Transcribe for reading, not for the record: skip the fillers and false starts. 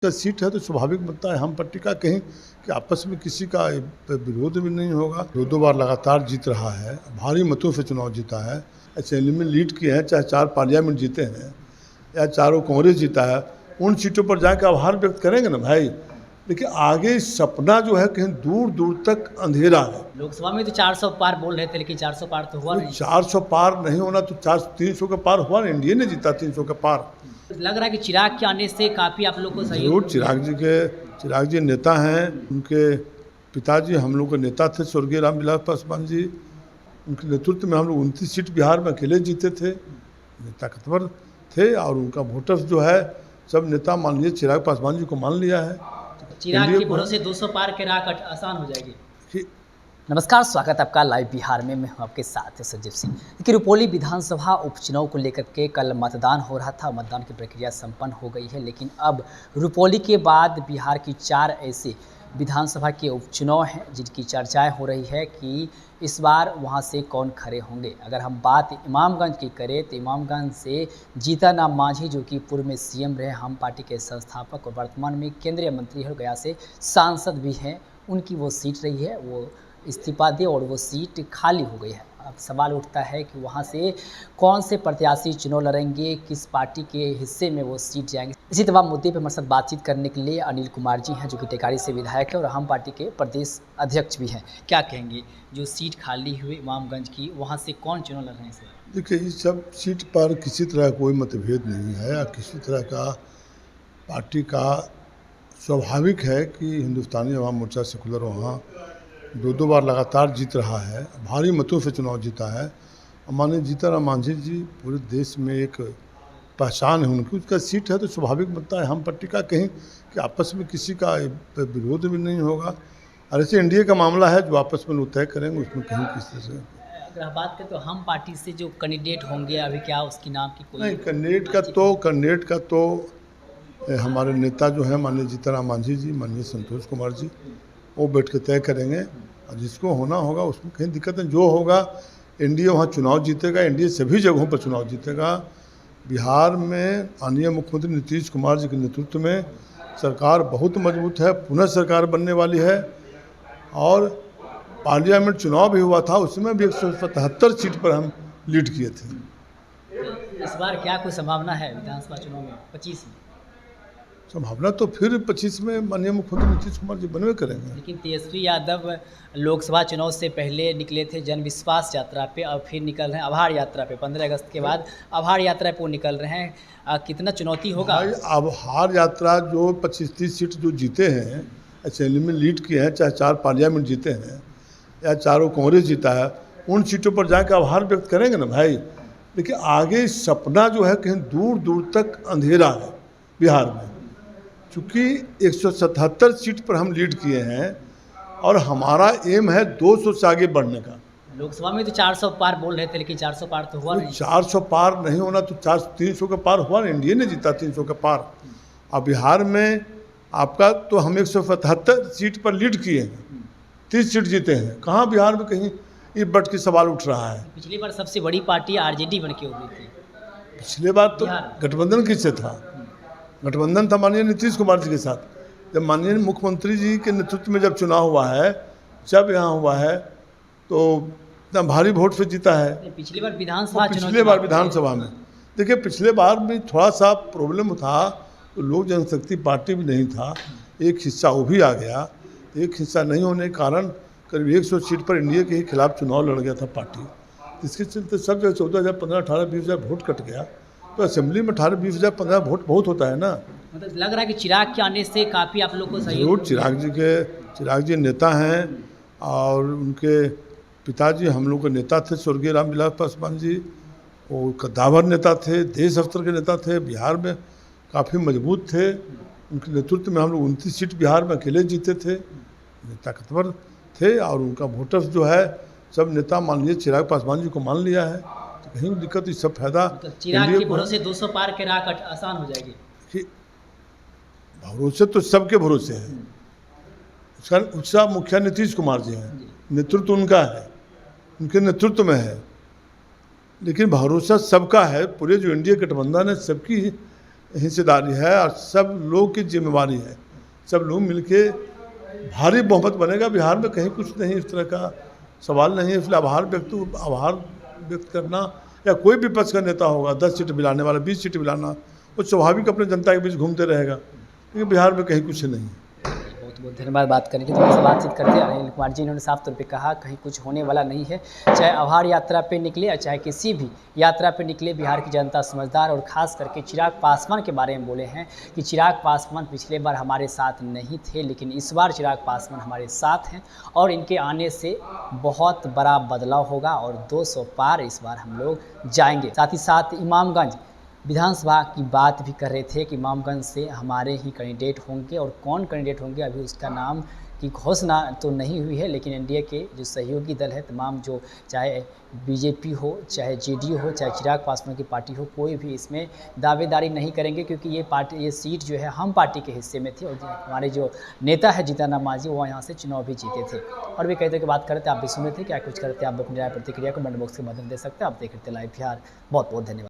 का सीट है तो स्वाभाविक बनता है हम पट्टी का कहीं कि आपस में किसी का विरोध भी नहीं होगा। दो बार लगातार जीत रहा है, भारी मतों से चुनाव जीता है, असेंबली में लीड किए हैं, चाहे 4 पार्लियामेंट जीते हैं या चारों कांग्रेस जीता है, उन सीटों पर जाकर आभार व्यक्त करेंगे ना भाई। लेकिन आगे सपना जो है कहीं दूर दूर तक अंधेरा है। लोकसभा में तो 400 पार बोल रहे थे, लेकिन 400 पार तो हुआ नहीं। 400 पार नहीं होना तो 300 का पार हुआ ना, एनडीए ने जीता 300 का पार। लग रहा है कि चिराग के आने से काफ़ी आप लोग को जरूर चिराग जी नेता हैं। उनके पिताजी हम लोग के नेता थे, स्वर्गीय रामविलास पासवान जी। उनके नेतृत्व में हम लोग 29 सीट बिहार में अकेले जीते थे, ताकतवर थे। और उनका वोटर्स जो है सब नेता मान लिए, चिराग पासवान जी को मान लिया है। चिराग के भरोसे 200 पार के राह आसान हो जाएगी। नमस्कार, स्वागत है आपका लाइव बिहार में। मैं हूं आपके साथ संजीव सिंह। देखिए, रुपौली विधानसभा उपचुनाव को लेकर के कल मतदान हो रहा था। मतदान की प्रक्रिया संपन्न हो गई है, लेकिन अब रुपौली के बाद बिहार की 4 ऐसे विधानसभा के उपचुनाव हैं जिनकी चर्चाएं हो रही है कि इस बार वहां से कौन खड़े होंगे। अगर हम बात इमामगंज की करें तो इमामगंज से जीतन राम मांझी, जो कि पूर्व में सीएम रहे, हम पार्टी के संस्थापक और वर्तमान में केंद्रीय मंत्री है, गया से सांसद भी हैं, उनकी वो सीट रही है, वो इस्तीफा दे और वो सीट खाली हो गई है। अब सवाल उठता है कि वहाँ से कौन से प्रत्याशी चुनाव लड़ेंगे, किस पार्टी के हिस्से में वो सीट जाएंगे। इसी तमाम मुद्दे पर हमारे साथ बातचीत करने के लिए अनिल कुमार जी हैं, जो कि टेकारी से विधायक है और हम पार्टी के प्रदेश अध्यक्ष भी हैं। क्या कहेंगे, जो सीट खाली हुई इमामगंज की, वहाँ से कौन चुनाव लड़ रहे हैं सर? देखिए, इस सब सीट पर किसी तरह कोई मतभेद नहीं है या किसी तरह का पार्टी का स्वाभाविक है कि हिंदुस्तानी अवाम मोर्चा सेकुलर वहाँ 2 बार लगातार जीत रहा है, भारी मतों से चुनाव जीता है। और माननीय जीतन राम मांझी जी पूरे देश में एक पहचान है उनकी, उसका सीट है तो स्वाभाविक बनता है हम पट्टी का कहीं कि आपस में किसी का विरोध भी नहीं होगा। और ऐसे एनडीए का मामला है जो आपस में लोग तय करेंगे, उसमें कहीं किसी से। अगर आप बात करें तो हम पार्टी से जो कैंडिडेट होंगे, अभी क्या उसकी नाम की कोई नहीं, कैंडिडेट का तो हमारे नेता जो है माननीय जीतन राम मांझी जी, माननीय संतोष कुमार जी, वो बैठ के तय करेंगे। और जिसको होना होगा उसमें कहीं दिक्कत नहीं। जो होगा एनडीए वहाँ चुनाव जीतेगा, एनडीए सभी जगहों पर चुनाव जीतेगा। बिहार में माननीय मुख्यमंत्री नीतीश कुमार जी के नेतृत्व में सरकार बहुत मजबूत है, पुनः सरकार बनने वाली है। और पार्लियामेंट चुनाव भी हुआ था, उसमें भी 177 सीट पर हम लीड किए थे। इस बार क्या कोई संभावना है विधानसभा चुनाव में 25 में? संभावना तो फिर 25 में माननीय मुख्यमंत्री नीतीश कुमार जी बनवे करेंगे। लेकिन तेजस्वी यादव लोकसभा चुनाव से पहले निकले थे जन विश्वास यात्रा पे, अब फिर निकल रहे हैं आभार यात्रा पे। 15 अगस्त के बाद आभार यात्रा पे वो निकल रहे हैं। कितना चुनौती होगा? आभार यात्रा जो 25-30 सीट जो जीते हैं, असेंबली में लीड किए हैं, चाहे 4 पार्लियामेंट जीते हैं या चारों कांग्रेस जीता है, उन सीटों पर जाकर आभार व्यक्त करेंगे ना भाई। लेकिन आगे सपना जो है कहीं दूर दूर तक अंधेरा है बिहार में। चूँकि 177 सीट पर हम लीड किए हैं और हमारा एम है 200 से आगे बढ़ने का। लोकसभा में तो 400 पार बोल रहे थे, लेकिन 400 पार तो हुआ नहीं। 400 पार नहीं होना तो 300 का पार हुआ ना, एनडीए ने जीता 300 का पार। और बिहार में आपका तो हम 177 सीट पर लीड किए हैं, 30 सीट जीते हैं। कहाँ बिहार में कहीं ये बट के सवाल उठ रहा है। पिछली बार सबसे बड़ी पार्टी आरजेडी बन के उभरी थी। पिछले बार तो गठबंधन किससे था? गठबंधन था माननीय नीतीश कुमार जी के साथ। जब माननीय मुख्यमंत्री जी के नेतृत्व में जब चुनाव हुआ है, जब यहाँ हुआ है, तो इतना भारी वोट से जीता है। पिछली बार विधानसभा में देखिए, पिछले बार भी थोड़ा सा प्रॉब्लम था, तो लोक जनशक्ति पार्टी भी नहीं था, एक हिस्सा वो भी आ गया। एक हिस्सा नहीं होने के कारण करीब 100 सीट पर एनडीए के खिलाफ चुनाव लड़ गया था पार्टी। इसके चलते सब जगह 14,000, 15,000, 18,000, 20,000 वोट कट गया। तो असेंबली में 18,000, 20,000, 15,000 वोट बहुत होता है ना। मतलब लग रहा है कि चिराग के आने से काफ़ी आप लोग को जरूर चिराग जी नेता हैं। और उनके पिताजी हम लोग के नेता थे, स्वर्गीय रामविलास पासवान जी। वो कद्दावर नेता थे, देश अवसर के नेता थे, बिहार में काफ़ी मजबूत थे। उनके नेतृत्व में हम लोग 29 सीट बिहार में अकेले जीते थे, ताकतवर थे। और उनका वोटर्स जो है सब नेता मान लिए, चिराग पासवान जी को मान लिया है। तो कहीं दिक्कत, इस सब फायदा चिराग के भरोसे 200 पार के राह आसान हो जाएगी। भरोसे तो सबके भरोसे है। उसका मुखिया नीतीश कुमार जी हैं, नेतृत्व उनका है, उनके नेतृत्व में है। लेकिन भरोसा सबका है, पूरे जो एनडीए गठबंधन है सबकी हिस्सेदारी है और सब लोग की जिम्मेवारी है। सब लोग मिलके भारी बहुमत बनेगा। बिहार में कहीं कुछ नहीं, इस तरह का सवाल नहीं है। इसलिए आभार व्यक्त करना, या कोई विपक्ष का नेता होगा 10 सीट मिलाने वाला, 20 सीट मिलाना, वो स्वाभाविक अपने जनता के बीच घूमते रहेगा, क्योंकि बिहार में कहीं कुछ नहीं है। बहुत बहुत धन्यवाद। बात करने की थोड़ी सी बातचीत करते हैं। अनिल कुमार जी, इन्होंने साफ तौर पे कहा कहीं कुछ होने वाला नहीं है। चाहे आभार यात्रा पे निकले या चाहे किसी भी यात्रा पे निकले, बिहार की जनता समझदार, और ख़ास करके चिराग पासवान के बारे में बोले हैं कि चिराग पासवान पिछले बार हमारे साथ नहीं थे, लेकिन इस बार चिराग पासवान हमारे साथ हैं और इनके आने से बहुत बड़ा बदलाव होगा और 200 पार इस बार हम लोग जाएंगे। साथ ही साथ इमामगंज विधानसभा की बात भी कर रहे थे कि इमामगंज से हमारे ही कैंडिडेट होंगे, और कौन कैंडिडेट होंगे अभी उसका नाम की घोषणा तो नहीं हुई है, लेकिन एनडीए के जो सहयोगी दल है तमाम, जो चाहे बीजेपी हो, चाहे जेडीयू हो, चाहे चिराग पासवान की पार्टी हो, कोई भी इसमें दावेदारी नहीं करेंगे, क्योंकि ये सीट जो है हम पार्टी के हिस्से में थी और हमारे जो नेता है जीतन राम मांझी वो यहाँ से चुनाव भी जीते थे। और भी कई तरह की बात करते, आप भी सुने थे, क्या कुछ करते, आप अपनी राय प्रतिक्रिया को कमेंट बॉक्स के माध्यम दे सकते हैं। आप देख रहे थे लाइव बिहार। बहुत बहुत धन्यवाद।